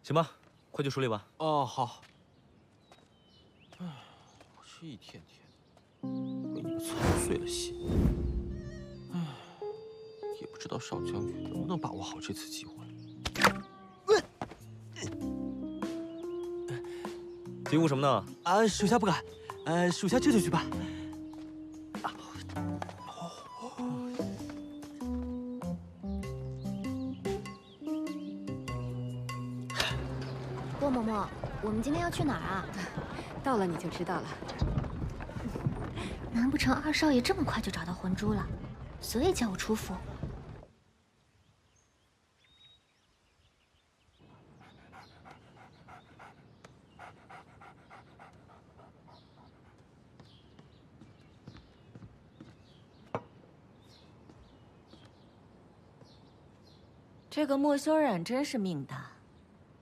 行吧，快去处理吧。哦，好。唉，我这一天天为你们操碎了心。唉，也不知道少将军能不能把握好这次机会。嘀咕什么呢？啊，属下不敢。属下这就去办。郭嬷嬷，我们今天要去哪儿啊？到了你就知道了。难不成二少爷这么快就找到魂珠了，所以叫我出府？这个莫修染真是命大，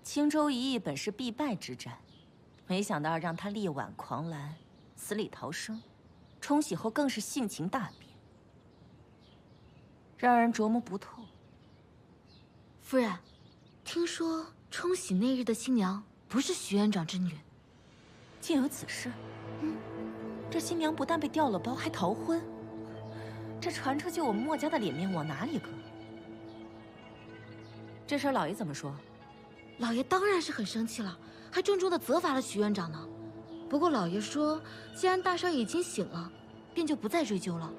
青州一役本是必败之战，没想到让他力挽狂澜，死里逃生，冲洗后更是性情大变，让人琢磨不透。夫人，听说冲洗那日的新娘不是徐院长之女，竟有此事？这新娘不但被调了包，还逃婚，这传出去，我们莫家的脸面往哪里搁？这事老爷怎么说？老爷当然是很生气了，还重重的责罚了徐院长呢。不过老爷说，既然大少爷已经醒了，便就不再追究了。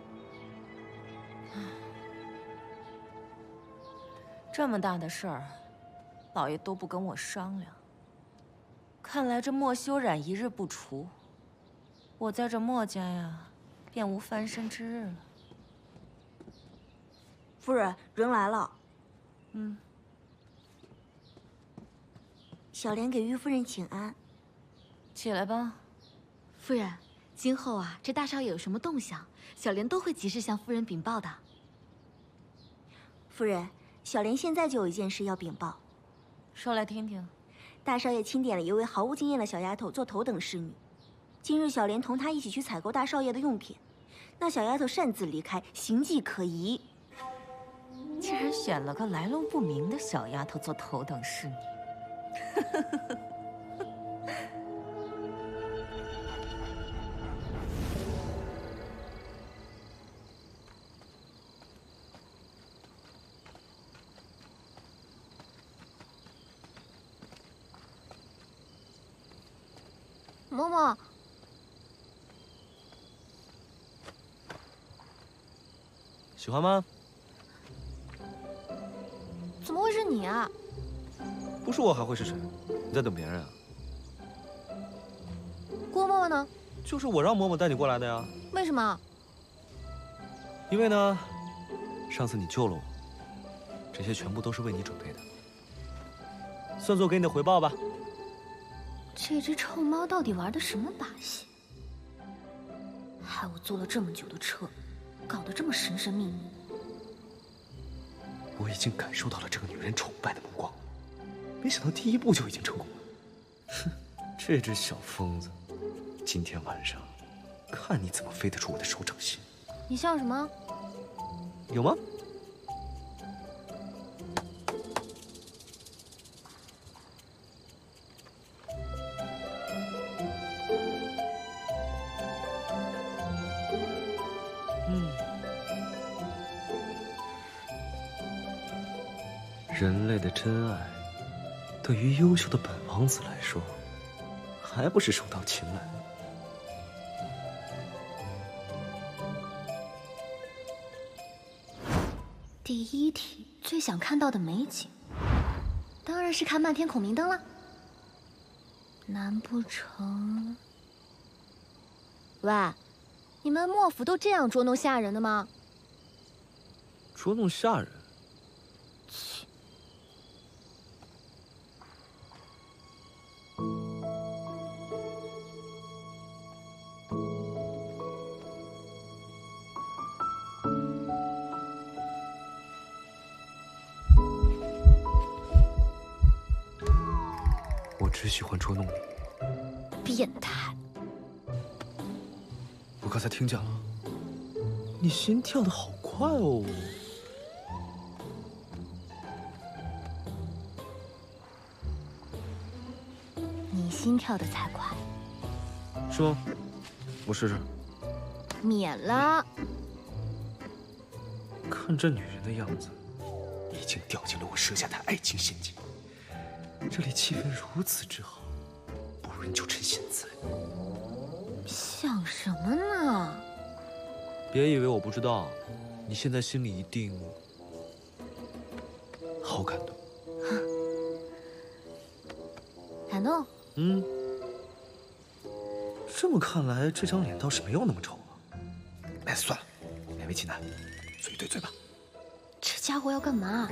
这么大的事儿，老爷都不跟我商量。看来这莫修染一日不除，我在这莫家呀，便无翻身之日了。夫人，人来了。嗯。小莲给玉夫人请安。起来吧。夫人，今后啊，这大少爷有什么动向，小莲都会及时向夫人禀报的。夫人，小莲现在就有一件事要禀报。说来听听。大少爷钦点了一位毫无经验的小丫头做头等侍女。今日小莲同她一起去采购大少爷的用品，那小丫头擅自离开，形迹可疑。竟然选了个来路不明的小丫头做头等侍女。嬷嬷，喜欢吗？怎么会是你啊？不是我还会是谁？你在等别人啊？郭嬷嬷呢？就是我让嬷嬷带你过来的呀。为什么？因为呢，上次你救了我，这些全部都是为你准备的，算作给你的回报吧。这只臭猫到底玩的什么把戏？害我坐了这么久的车，搞得这么神神秘秘。我已经感受到了这个女人崇拜的目光，没想到第一步就已经成功了。哼，这只小疯子，今天晚上看你怎么飞得出我的手掌心。你笑什么？有吗？人类的真爱，对于优秀的本王子来说，还不是手到擒来？第一题最想看到的美景，当然是看漫天孔明灯了。难不成？喂，你们莫府都这样捉弄下人的吗？捉弄下人？我只喜欢捉弄你。变态！我刚才听见了，你心跳的好快哦。你心跳的才快。是吗？我试试。免了。看这女人的样子，已经掉进了我设下的爱情陷阱。这里气氛如此之好，不如你就趁现在。想什么呢？别以为我不知道，你现在心里一定好感动。感动？嗯。这么看来，这张脸倒是没有那么丑了。哎，算了，勉为其难，嘴对嘴吧。这家伙要干嘛？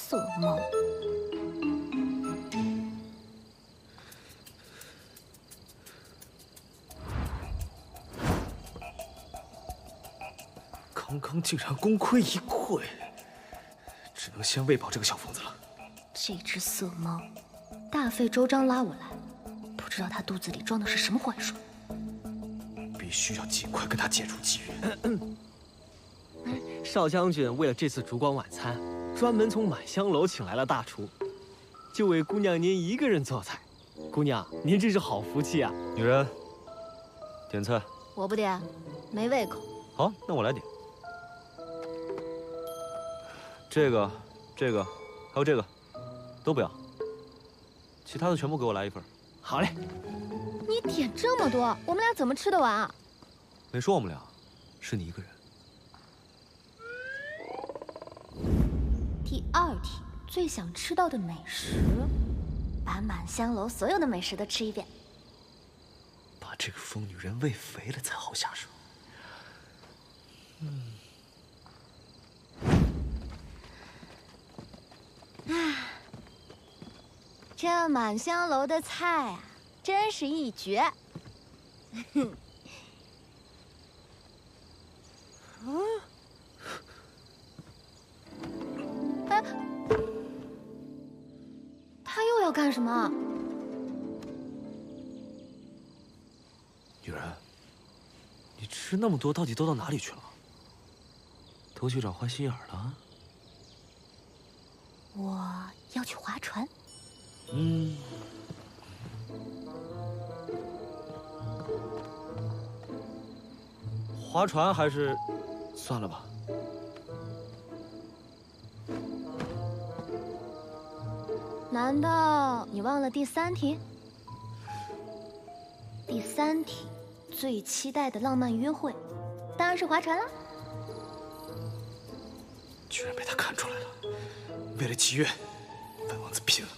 色猫。刚刚竟然功亏一篑，只能先喂饱这个小疯子了。这只色猫，大费周章拉我来，不知道它肚子里装的是什么坏水。必须要尽快跟他解除契约。少将军为了这次烛光晚餐，专门从满香楼请来了大厨，就为姑娘您一个人做菜。姑娘，您真是好福气啊！女人，点菜。我不点，没胃口。好，那我来点。这个，还有这个，都不要。其他的全部给我来一份。好嘞。你点这么多，我们俩怎么吃得完啊？没说我们俩，是你一个人。第2题，最想吃到的美食，把满香楼所有的美食都吃一遍。把这个疯女人喂肥了才好下手。这满香楼的菜啊，真是一绝。哎，他又要干什么？女人，你吃那么多，到底都到哪里去了？都去找坏心眼儿了？我要去划船。划船还是算了吧。难道你忘了第3题？第3题，最期待的浪漫约会，当然是划船啦。居然被他看出来了，为了契约，本王子拼了！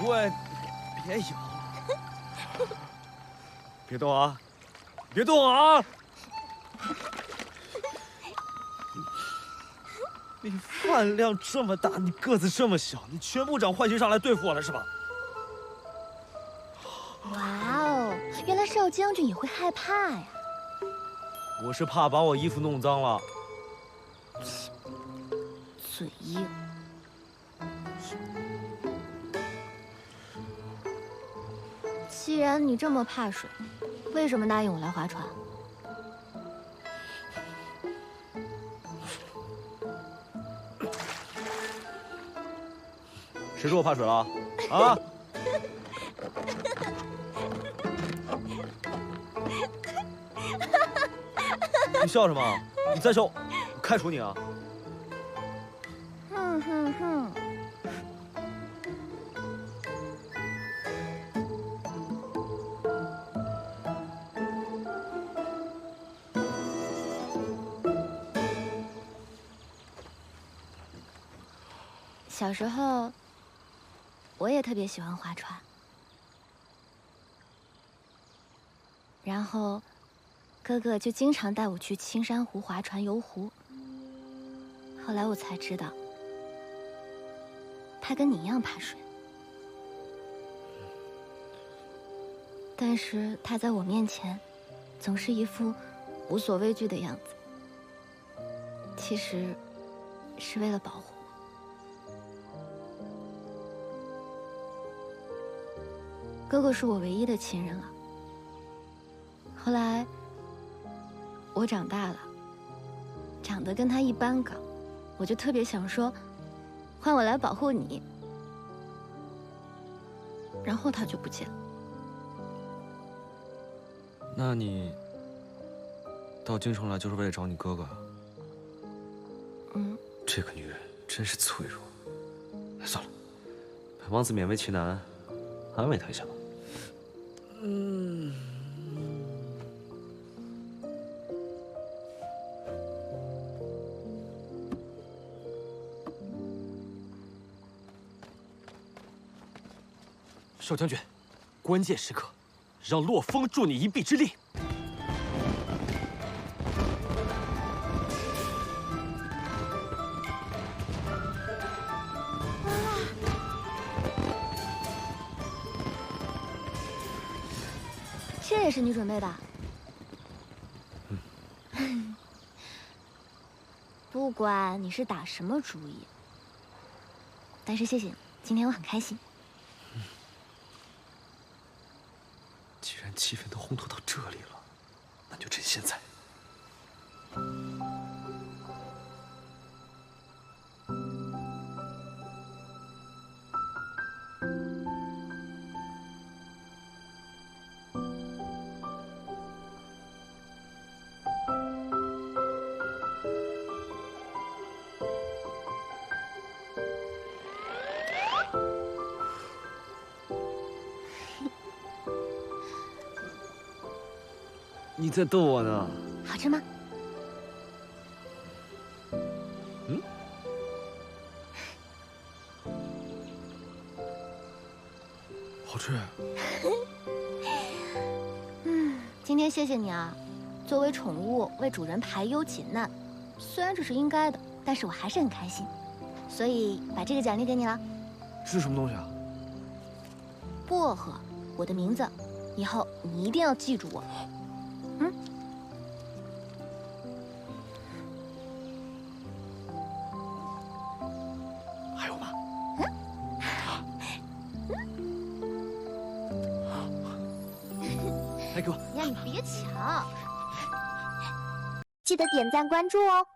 喂，别咬！别动啊！别动啊！你饭量这么大，你个子这么小，你全部长坏心上来对付我了是吧？哇哦，原来少将军也会害怕呀！我是怕把我衣服弄脏了。嘴硬。既然你这么怕水，为什么答应我来划船？谁说我怕水了？啊！你笑什么？你再笑，我开除你啊！哼哼哼！小时候，我也特别喜欢划船，然后哥哥就经常带我去青山湖划船游湖。后来我才知道，他跟你一样怕水，但是他在我面前总是一副无所畏惧的样子，其实是为了保护我。哥哥是我唯一的亲人了。后来我长大了，长得跟他一般高，我就特别想说，换我来保护你。然后他就不见了。那你到京城来就是为了找你哥哥？这个女人真是脆弱。算了，本王子勉为其难，安慰她一下吧。少将军，关键时刻，让洛风助你一臂之力。这也是你准备的？不管你是打什么主意，但是谢谢你，今天我很开心。既然气氛都烘托到这里了，那就趁现在。你在逗我呢？好吃吗？好吃。今天谢谢你啊，作为宠物为主人排忧解难，虽然这是应该的，但是我还是很开心，所以把这个奖励给你了。是什么东西啊？薄荷，我的名字，以后你一定要记住我。还有吗？来，给我。呀，你别抢！记得点赞关注哦。